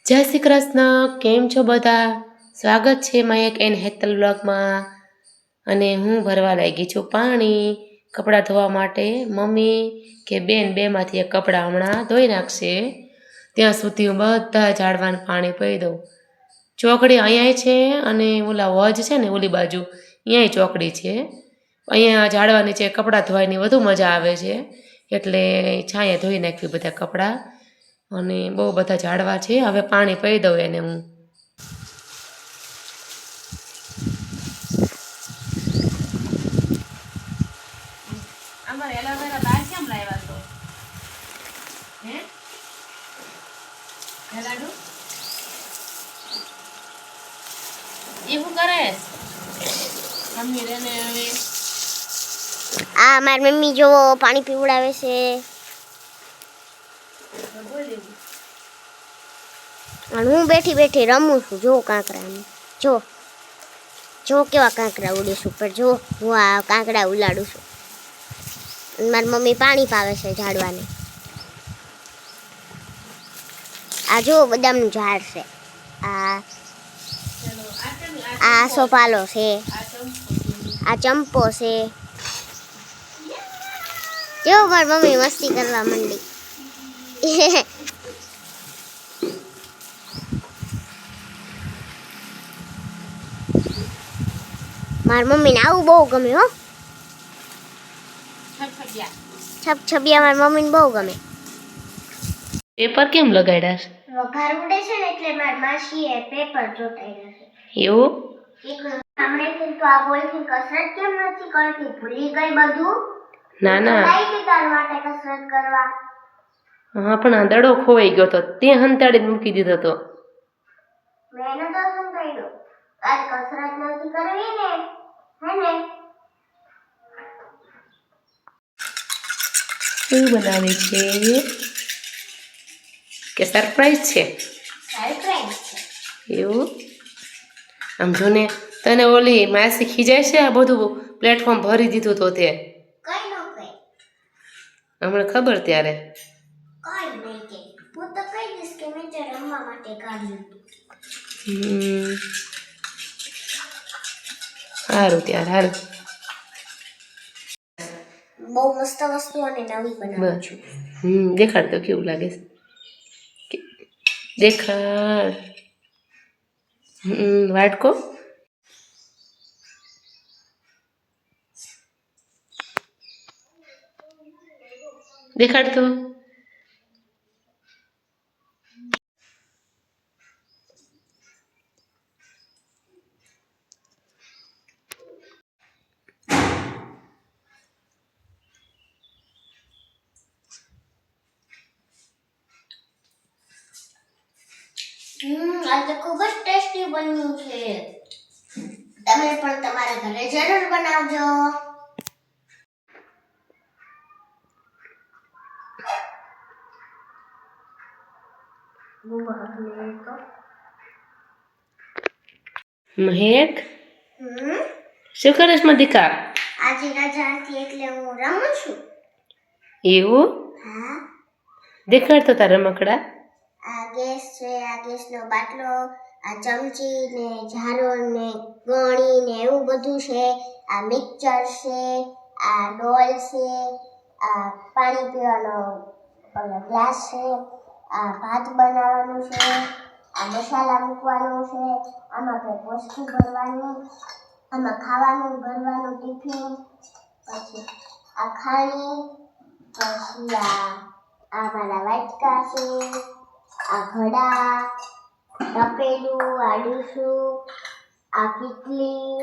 જય શ્રી કૃષ્ણ. કેમ છો બધા? સ્વાગત છે મયક એન્ડ હેતલ બ્લોગમાં. અને હું ભરવા લાગી છું પાણી કપડાં ધોવા માટે. મમ્મી કે બેન બેમાંથી એક કપડાં હમણાં ધોઈ નાખશે, ત્યાં સુધી હું બધા ઝાડવાને પાણી પી દઉં. ચોકડી અહીંયા છે અને ઓલા વજ છે ને ઓલી બાજુ અહીંયાય ચોકડી છે. અહીંયા ઝાડવા નીચે કપડાં ધોવાની વધુ મજા આવે છે, એટલે છાંયે ધોઈ નાખવી બધા કપડાં. અને બહુ બધા ઝાડવા છે. હવે પાણી પી દઉં એને હું. અમારે એલોવેરા બાર કેમ લાવ્યા તો? હે હેલાડુ એવું કરે મમ્મી રેને હવે આ મારી મમ્મી જો પાણી પીવડાવે છે. અને હું બેઠી બેઠી રમું છું. જો કાંકરા જો જો કેવા કાંકરા ઉડે છે ઉપર. જો હું આ કાંકરા ઉલાડું છું. મારી મમ્મી પાણી પાવે છે ઝાડવાને. આ જો બદામનું ઝાડ છે. આ સોપાલો છે. આ ચંપો છે. જો મારી મમ્મી મસ્તી કરવા માંડી. મારી મમ્મીને આવું બહુ ગમે હો. છબછબિયા મારી મમ્મીને બહુ ગમે. પેપર કેમ લગાડ્યા છે? વઘાર ઉડે છે ને એટલે મારી માસીએ પેપર ચોટાડ્યા છે. એવું? હમણાંથી તો આ બોલથી કસરત કેમ નથી કરતી? ભૂલી ગઈ બધું? ના ના, લાઈ તાર માટે કસરત કરવા. હા પણ આ દડો ખોવાઈ ગયો તો તે હંતાડીને મૂકી દીધો તો. મેં તો સમજાયું આજ કસરત નથી કરવી ને, હે ને? શું બનાવે છે કે સરપ્રાઈઝ છે? સરપ્રાઈઝ છે. એવું? આમ જો ને, તને ઓલી માસી ખીજાય છે આ બધું પ્લેટફોર્મ ભરી દીધું તો તે? કઈ ન કહે. હમણાં ખબર ત્યારે? કઈ નહીં કે. હું તો કહી દઈશ કે મેં તે રમવા માટે કાઢ્યું હતું. સારું ત્યારે હારું. બહુ મસ્ત વસ્તુ અને નવી બનાવું છું. દેખાડ તો કેવું લાગે છે. દેખાડ. વાટકો દેખાડ તો. આ તો ખૂબ જ ટેસ્ટી બન્યું છે. તમે પણ તમારા ઘરે જરૂર બનાવજો. મહેક શું કરે છે દીકા? આજે રજા હતી એટલે હું રમું છું. એવું? હા. દેખાડ તો તારા રમકડા. આ ગેસ છે, આ ગેસનો બાટલો, આ ચમચી ને ઝારો ને ગોણી ને એવું બધું છે. આ મિક્સર છે, આ ડોલ છે, આ પાણી પીવાનો ગ્લાસ છે, આ ભાત બનાવવાનું છે, આ મસાલા મૂકવાનું છે, આમાં કંઈક વસ્તુ ભરવાની, આમાં ખાવાનું ભરવાનું ટિફિન, પછી આ ખાણી, પછી આ મારા વાટકા છે, આ ઘડા, તપેલું, આ ડીશું, આ કીટલી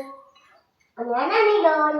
અને આ નાની ડોલ.